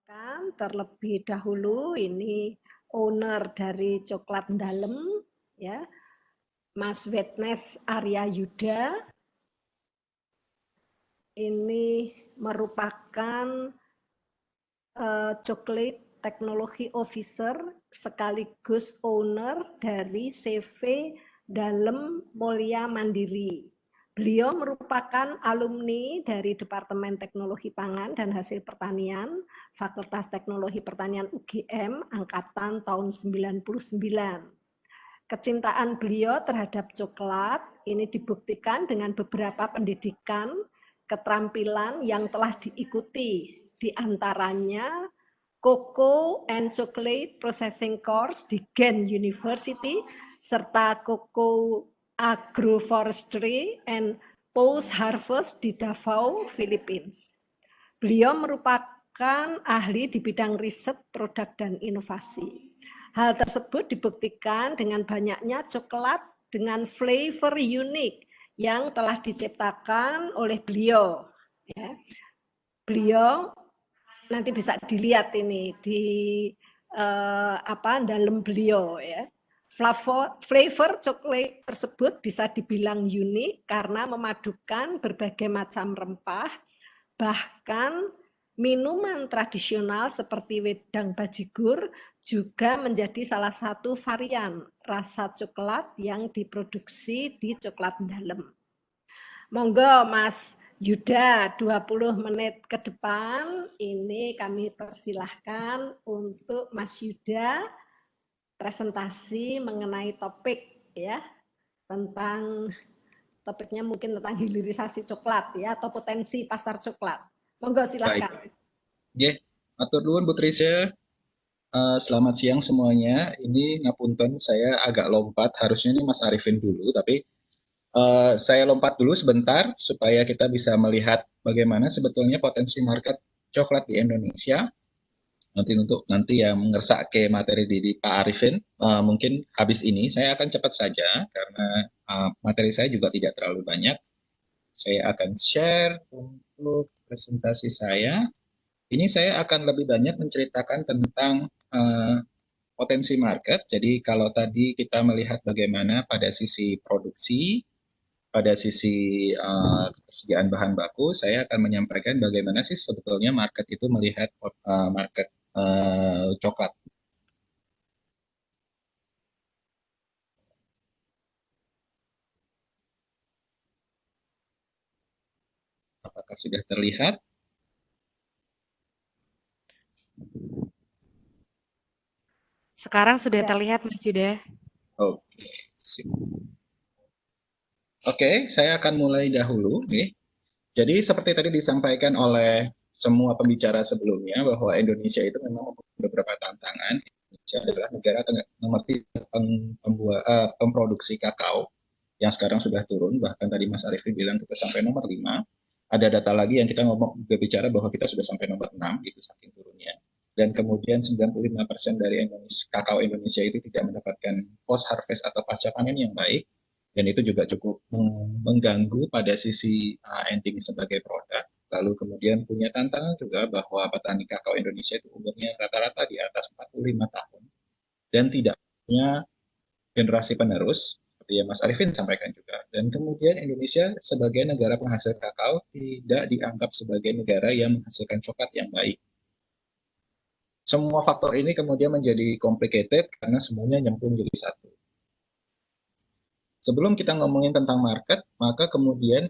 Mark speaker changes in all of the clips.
Speaker 1: Kan terlebih dahulu ini owner dari Coklat Dalem ya, Mas Wetnes Arya Yuda. Ini merupakan Chocolate Technology Officer sekaligus owner dari CV Dalem Mulia Mandiri. Beliau merupakan alumni dari Departemen Teknologi Pangan dan Hasil Pertanian, Fakultas Teknologi Pertanian UGM, angkatan tahun 99. Kecintaan beliau terhadap coklat ini dibuktikan dengan beberapa pendidikan, keterampilan yang telah diikuti, di antaranya Cocoa and Chocolate Processing Course di Ghent University, serta Cocoa Agroforestry and Post Harvest di Davao, Philippines. Beliau merupakan ahli di bidang riset, produk, dan inovasi. Hal tersebut dibuktikan dengan banyaknya coklat dengan flavor unik yang telah diciptakan oleh beliau. Ya. Beliau nanti bisa dilihat ini di dalam beliau ya. Flavor coklat tersebut bisa dibilang unik karena memadukan berbagai macam rempah, bahkan minuman tradisional seperti wedang bajigur juga menjadi salah satu varian rasa coklat yang diproduksi di Coklat Dalem. Monggo Mas Yuda, 20 menit ke depan ini kami persilahkan untuk Mas Yuda presentasi mengenai topik ya, tentang topiknya mungkin tentang hilirisasi coklat ya, atau potensi pasar coklat. Monggo silahkan.
Speaker 2: Baik. Atur nuhun Bu Trisha. Selamat siang semuanya. Ini ngapunten saya agak lompat, harusnya ini Mas Arifin dulu, tapi saya lompat dulu sebentar supaya kita bisa melihat bagaimana sebetulnya potensi market coklat di Indonesia. Nanti yang ngersak ke materi di Pak Arifin, mungkin habis ini saya akan cepat saja karena materi saya juga tidak terlalu banyak. Saya akan share untuk presentasi saya. Ini saya akan lebih banyak menceritakan tentang potensi market. Jadi kalau tadi kita melihat bagaimana pada sisi produksi, pada sisi ketersediaan bahan baku, saya akan menyampaikan bagaimana sih sebetulnya market itu melihat market coklat. Apakah sudah terlihat?
Speaker 3: Sekarang sudah terlihat Mas Yuda.
Speaker 2: Oke, saya akan mulai dahulu. Jadi seperti tadi disampaikan oleh semua pembicara sebelumnya bahwa Indonesia itu memang mempunyai beberapa tantangan. Indonesia adalah negara nomor 3 pemproduksi kakao yang sekarang sudah turun, bahkan tadi Mas Arifin bilang kita sampai nomor 5. Ada data lagi yang kita bicara bahwa kita sudah sampai nomor 6, gitu saking turunnya. Dan kemudian 95% dari kakao Indonesia itu tidak mendapatkan post harvest atau pasca panen yang baik, dan itu juga cukup mengganggu pada sisi ending sebagai produk. Lalu kemudian punya tantangan juga bahwa petani kakao Indonesia itu umurnya rata-rata di atas 45 tahun dan tidak punya generasi penerus, seperti yang Mas Arifin sampaikan juga. Dan kemudian Indonesia sebagai negara penghasil kakao tidak dianggap sebagai negara yang menghasilkan coklat yang baik. Semua faktor ini kemudian menjadi complicated karena semuanya nyambung jadi satu. Sebelum kita ngomongin tentang market, maka kemudian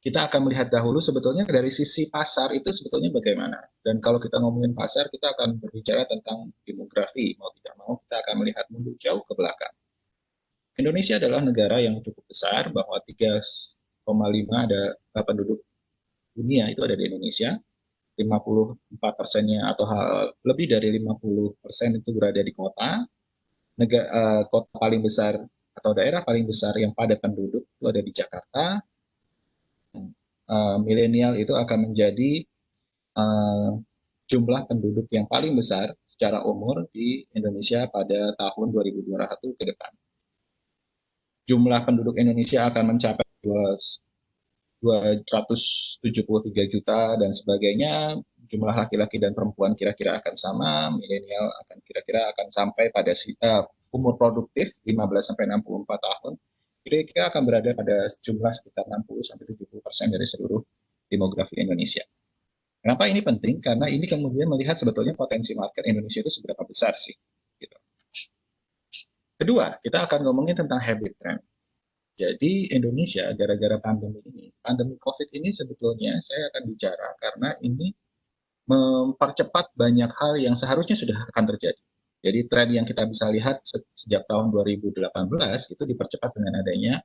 Speaker 2: kita akan melihat dahulu sebetulnya dari sisi pasar itu sebetulnya bagaimana. Dan kalau kita ngomongin pasar, kita akan berbicara tentang demografi. Mau tidak mau, kita akan melihat mundur jauh ke belakang. Indonesia adalah negara yang cukup besar, bahwa 3,5 ada penduduk dunia itu ada di Indonesia. 54%-nya atau lebih dari 50% itu berada di kota. Kota paling besar atau daerah paling besar yang padat penduduk itu ada di Jakarta. Milenial itu akan menjadi jumlah penduduk yang paling besar secara umur di Indonesia pada tahun 2021 ke depan. Jumlah penduduk Indonesia akan mencapai 273 juta dan sebagainya. jumlah laki-laki dan perempuan kira-kira akan sama, milenial akan kira-kira akan sampai pada umur produktif 15 sampai 64 tahun, kira-kira akan berada pada jumlah sekitar 60 sampai 70% dari seluruh demografi Indonesia. Kenapa ini penting? Karena ini kemudian melihat sebetulnya potensi market Indonesia itu seberapa besar sih. Gitu. Kedua, kita akan ngomongin tentang habit trend. Jadi Indonesia gara-gara pandemi COVID ini sebetulnya saya akan bicara karena ini mempercepat banyak hal yang seharusnya sudah akan terjadi. Jadi tren yang kita bisa lihat sejak tahun 2018 itu dipercepat dengan adanya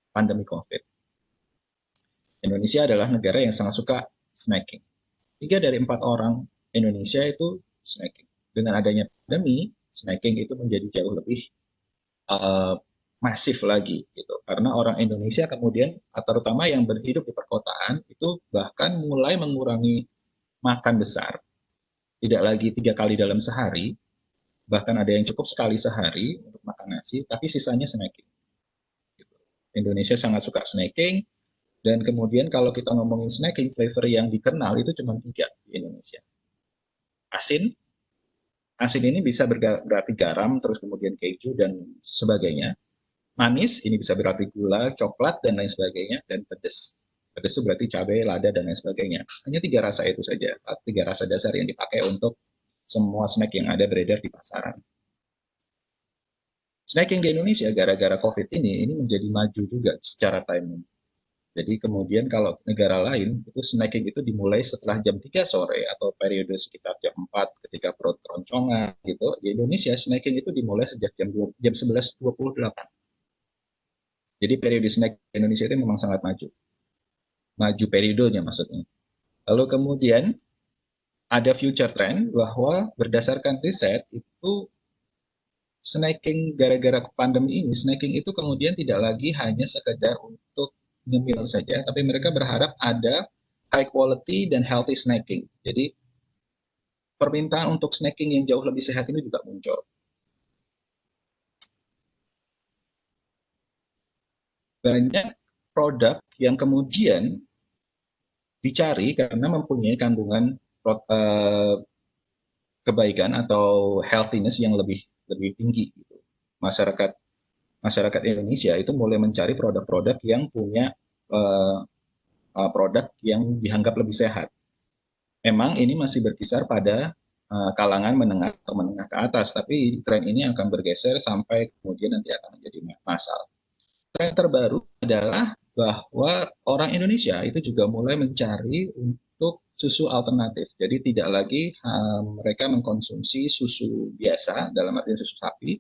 Speaker 2: pandemi COVID. Indonesia adalah negara yang sangat suka snacking. 3 dari 4 orang Indonesia itu snacking. Dengan adanya pandemi, snacking itu menjadi jauh lebih masif lagi gitu. Karena orang Indonesia kemudian terutama yang berhidup di perkotaan itu bahkan mulai mengurangi makan besar. Tidak lagi 3 kali dalam sehari, bahkan ada yang cukup sekali sehari untuk makan nasi, tapi sisanya snacking. Gitu. Indonesia sangat suka snacking, dan kemudian kalau kita ngomongin snacking, flavor yang dikenal itu cuma 3 di Indonesia. Asin ini bisa berarti garam, terus kemudian keju dan sebagainya. Manis, ini bisa berarti gula, coklat, dan lain sebagainya, dan pedas. Pedas itu berarti cabai, lada, dan lain sebagainya. Hanya 3 rasa itu saja, 3 rasa dasar yang dipakai untuk semua snack yang ada beredar di pasaran. Snacking di Indonesia gara-gara COVID ini menjadi maju juga secara timing. Jadi kemudian kalau negara lain, itu snacking itu dimulai setelah jam 3 sore atau periode sekitar jam 4 ketika perut keroncongan gitu. Di Indonesia snacking itu dimulai sejak jam 11.28. Jadi periode snack di Indonesia itu memang sangat maju. Maju periodenya maksudnya. Lalu kemudian ada future trend bahwa berdasarkan riset itu snacking gara-gara pandemi ini, snacking itu kemudian tidak lagi hanya sekedar untuk ngemil saja, tapi mereka berharap ada high quality dan healthy snacking. Jadi permintaan untuk snacking yang jauh lebih sehat ini juga muncul. Banyak produk yang kemudian dicari karena mempunyai kandungan kebaikan atau healthiness yang lebih tinggi. Gitu. Masyarakat Indonesia itu mulai mencari produk-produk yang punya produk yang dianggap lebih sehat. Memang ini masih berkisar pada kalangan menengah atau menengah ke atas, tapi tren ini akan bergeser sampai kemudian nanti akan menjadi massal. Tren terbaru adalah bahwa orang Indonesia itu juga mulai mencari untuk susu alternatif. Jadi tidak lagi mereka mengkonsumsi susu biasa, dalam artian susu sapi.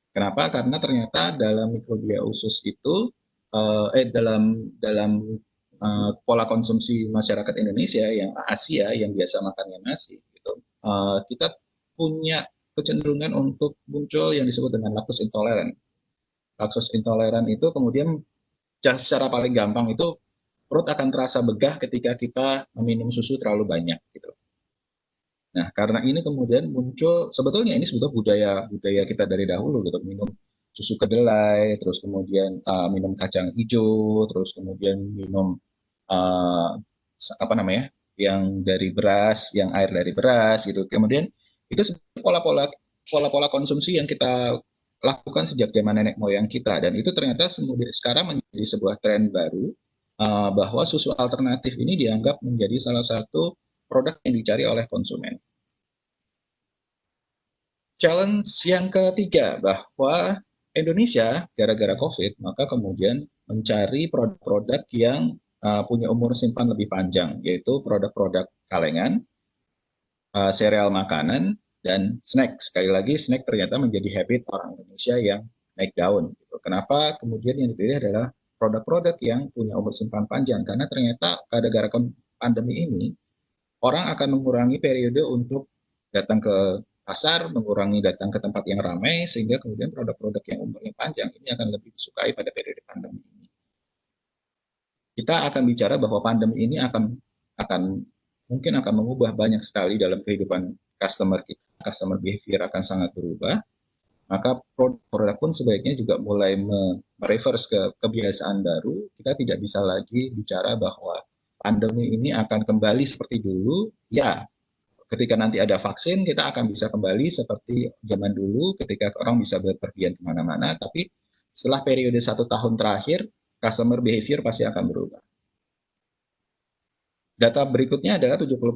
Speaker 2: Kenapa? Karena ternyata dalam mikrobia usus itu, dalam pola konsumsi masyarakat Indonesia yang Asia, yang biasa makannya nasi, gitu, kita punya kecenderungan untuk muncul yang disebut dengan laktos intoleran. Laktos intoleran itu kemudian secara paling gampang itu perut akan terasa begah ketika kita meminum susu terlalu banyak gitu. Nah, karena ini kemudian muncul sebetulnya budaya kita dari dahulu gitu, minum susu kedelai, terus kemudian minum kacang hijau, terus kemudian minum yang dari beras, yang air dari beras gitu. Kemudian itu pola-pola konsumsi yang kita lakukan sejak zaman nenek moyang kita, dan itu ternyata sekarang menjadi sebuah tren baru bahwa susu alternatif ini dianggap menjadi salah satu produk yang dicari oleh konsumen. Challenge yang ketiga, bahwa Indonesia gara-gara COVID maka kemudian mencari produk-produk yang punya umur simpan lebih panjang, yaitu produk-produk kalengan, sereal makanan, dan snack. Sekali lagi, snack ternyata menjadi habit orang Indonesia yang naik daun. Gitu. Kenapa kemudian yang dipilih adalah produk-produk yang punya umur simpan panjang? Karena ternyata gara-gara pandemi ini, orang akan mengurangi periode untuk datang ke pasar, mengurangi datang ke tempat yang ramai, sehingga kemudian produk-produk yang umurnya panjang ini akan lebih disukai pada periode pandemi ini. Kita akan bicara bahwa pandemi ini mungkin akan mengubah banyak sekali dalam kehidupan customer kita. Customer behavior akan sangat berubah, maka produk pun sebaiknya juga mulai mereverse ke kebiasaan baru. Kita tidak bisa lagi bicara bahwa pandemi ini akan kembali seperti dulu. Ya, ketika nanti ada vaksin, kita akan bisa kembali seperti zaman dulu ketika orang bisa berpergian kemana-mana, tapi setelah periode 1 tahun terakhir, customer behavior pasti akan berubah. Data berikutnya adalah 71%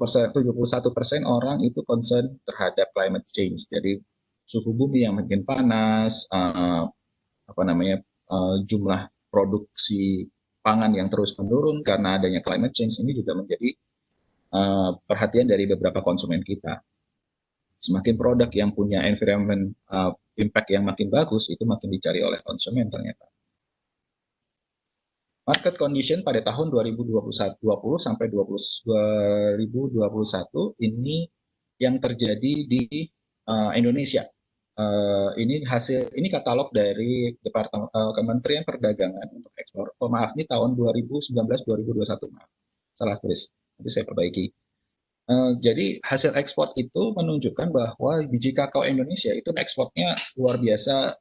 Speaker 2: orang itu concern terhadap climate change. Jadi suhu bumi yang makin panas, jumlah produksi pangan yang terus menurun karena adanya climate change ini juga menjadi perhatian dari beberapa konsumen kita. Semakin produk yang punya environment impact yang makin bagus, itu makin dicari oleh konsumen ternyata. Market condition pada tahun 2020 sampai 2021 ini yang terjadi di Indonesia. Ini katalog dari Kementerian Perdagangan untuk ekspor. Oh, maaf, ini tahun 2019-2021, maaf, salah tulis. Nanti saya perbaiki. Jadi hasil ekspor itu menunjukkan bahwa biji kakao Indonesia itu ekspornya luar biasa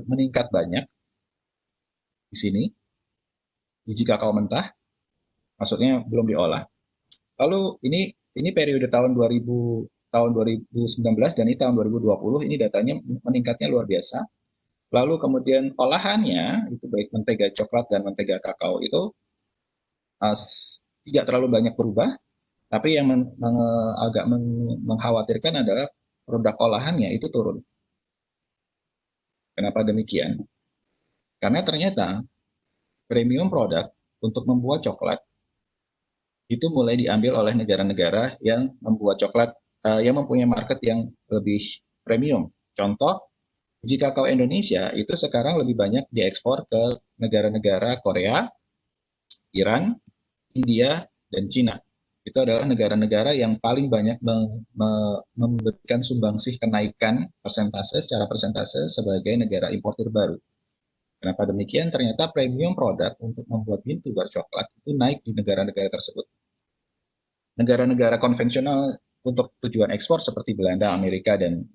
Speaker 2: meningkat banyak di sini. Biji kakao mentah, maksudnya belum diolah. Lalu ini periode tahun 2019 dan ini tahun 2020, ini datanya meningkatnya luar biasa. Lalu kemudian olahannya, itu baik mentega coklat dan mentega kakao itu tidak terlalu banyak berubah, tapi yang agak mengkhawatirkan adalah produk olahannya itu turun. Kenapa demikian? Karena ternyata premium produk untuk membuat coklat itu mulai diambil oleh negara-negara yang membuat coklat yang mempunyai market yang lebih premium. Contoh, biji kakao Indonesia itu sekarang lebih banyak diekspor ke negara-negara Korea, Iran, India, dan Cina. Itu adalah negara-negara yang paling banyak memberikan sumbangsih kenaikan secara persentase sebagai negara importir baru. Kenapa demikian? Ternyata premium produk untuk membuat pintu bar coklat itu naik di negara-negara tersebut. Negara-negara konvensional untuk tujuan ekspor seperti Belanda, Amerika, dan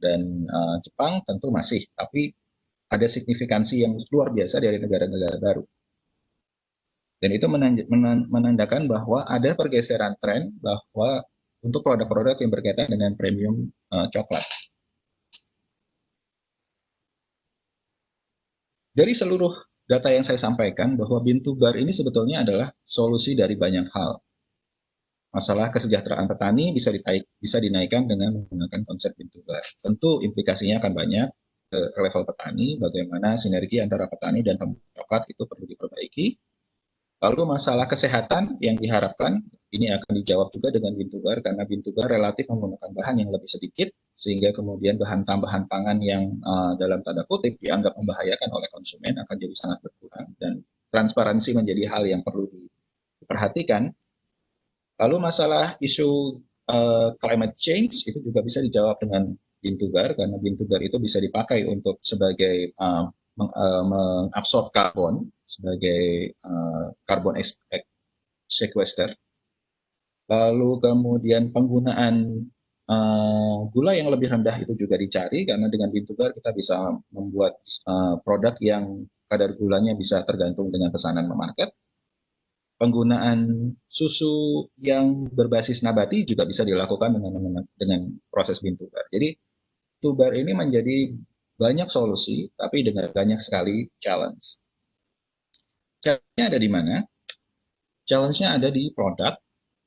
Speaker 2: Jepang tentu masih, tapi ada signifikansi yang luar biasa dari negara-negara baru. Dan itu menandakan bahwa ada pergeseran tren bahwa untuk produk-produk yang berkaitan dengan premium coklat. Dari seluruh data yang saya sampaikan bahwa Bintu Bar ini sebetulnya adalah solusi dari banyak hal. Masalah kesejahteraan petani bisa dinaikkan dengan menggunakan konsep Bintu Bar. Tentu implikasinya akan banyak ke level petani, bagaimana sinergi antara petani dan pembudidaya coklat itu perlu diperbaiki. Lalu masalah kesehatan yang diharapkan ini akan dijawab juga dengan Bintu Bar, karena Bintu Bar relatif menggunakan bahan yang lebih sedikit, sehingga kemudian bahan tambahan pangan yang dalam tanda kutip dianggap membahayakan oleh konsumen akan jadi sangat berkurang, dan transparansi menjadi hal yang perlu diperhatikan. Lalu masalah isu climate change itu juga bisa dijawab dengan Bintu Bar, karena Bintu Bar itu bisa dipakai untuk sebagai mengabsorb karbon sebagai carbon sequester. Lalu kemudian penggunaan gula yang lebih rendah itu juga dicari, karena dengan Bintu Bar kita bisa membuat produk yang kadar gulanya bisa tergantung dengan pesanan market. Penggunaan susu yang berbasis nabati juga bisa dilakukan dengan proses Bintu Bar. Jadi Bintu Bar ini menjadi banyak solusi, tapi dengan banyak sekali challenge. Challenge-nya ada di mana? Challenge-nya ada di produk,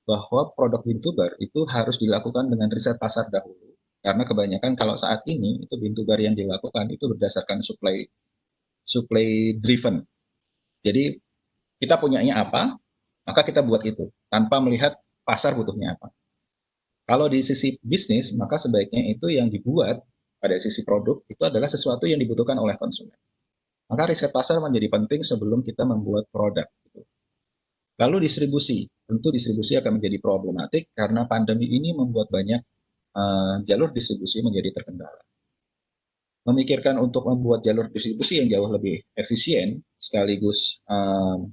Speaker 2: bahwa produk Bintu Bar itu harus dilakukan dengan riset pasar dahulu. Karena kebanyakan kalau saat ini, itu Bintu Bar yang dilakukan itu berdasarkan supply driven. Jadi kita punyanya apa, maka kita buat itu, tanpa melihat pasar butuhnya apa. Kalau di sisi bisnis, maka sebaiknya itu yang dibuat pada sisi produk itu adalah sesuatu yang dibutuhkan oleh konsumen. Maka riset pasar menjadi penting sebelum kita membuat produk. Lalu distribusi, tentu distribusi akan menjadi problematik karena pandemi ini membuat banyak jalur distribusi menjadi terkendala. Memikirkan untuk membuat jalur distribusi yang jauh lebih efisien sekaligus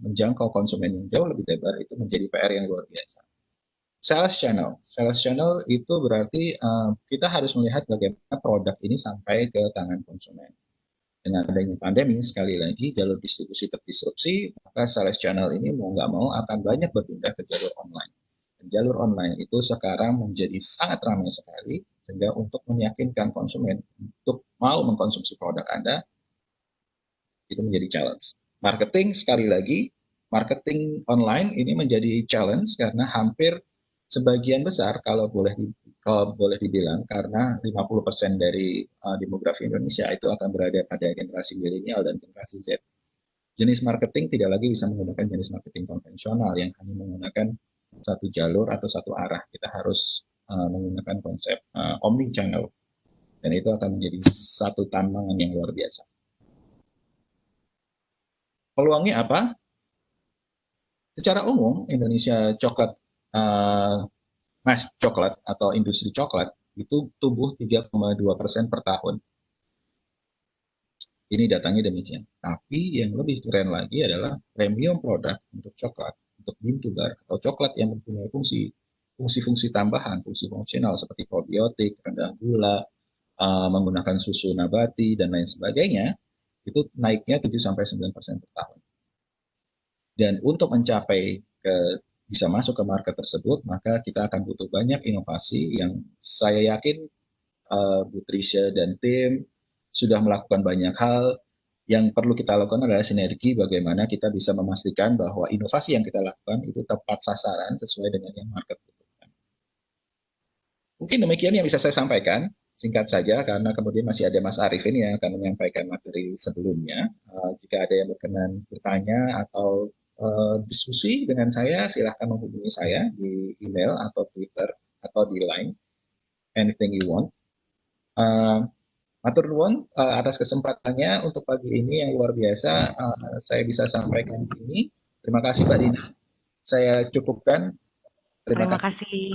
Speaker 2: menjangkau konsumen yang jauh lebih lebar itu menjadi PR yang luar biasa. Sales channel itu berarti kita harus melihat bagaimana produk ini sampai ke tangan konsumen. Dengan adanya pandemi, sekali lagi jalur distribusi terdisrupsi, maka sales channel ini mau nggak mau akan banyak berpindah ke jalur online. Dan jalur online itu sekarang menjadi sangat ramai sekali, sehingga untuk meyakinkan konsumen untuk mau mengkonsumsi produk Anda, itu menjadi challenge. Marketing, sekali lagi, marketing online ini menjadi challenge karena hampir sebagian besar, kalau boleh dibilang, karena 50% dari demografi Indonesia itu akan berada pada generasi milenial dan generasi Z. Jenis marketing tidak lagi bisa menggunakan jenis marketing konvensional yang hanya menggunakan satu jalur atau satu arah. Kita harus menggunakan konsep omni channel, dan itu akan menjadi satu tantangan yang luar biasa. Peluangnya apa? Secara umum, Indonesia coklat, mass coklat atau industri coklat itu tumbuh 3,2% per tahun. Ini datanya demikian. Tapi yang lebih keren lagi adalah premium produk untuk coklat, untuk bean to bar atau coklat yang mempunyai fungsi-fungsi tambahan, fungsi fungsional seperti probiotik, rendah gula, menggunakan susu nabati dan lain sebagainya, itu naiknya 7-9% per tahun. Dan untuk mencapai bisa masuk ke market tersebut, maka kita akan butuh banyak inovasi yang saya yakin Bu Trisha dan tim sudah melakukan banyak hal. Yang perlu kita lakukan adalah sinergi bagaimana kita bisa memastikan bahwa inovasi yang kita lakukan itu tepat sasaran sesuai dengan yang market butuhkan. Mungkin demikian yang bisa saya sampaikan, singkat saja karena kemudian masih ada Mas Arifin yang akan menyampaikan materi sebelumnya. Jika ada yang berkenan bertanya atau diskusi dengan saya, silahkan menghubungi saya di email atau Twitter atau di Line, anything you want. Matur nuwun atas kesempatannya untuk pagi ini yang luar biasa saya bisa sampaikan ini. Terima kasih Mbak Dina. Saya cukupkan.
Speaker 3: Terima kasih.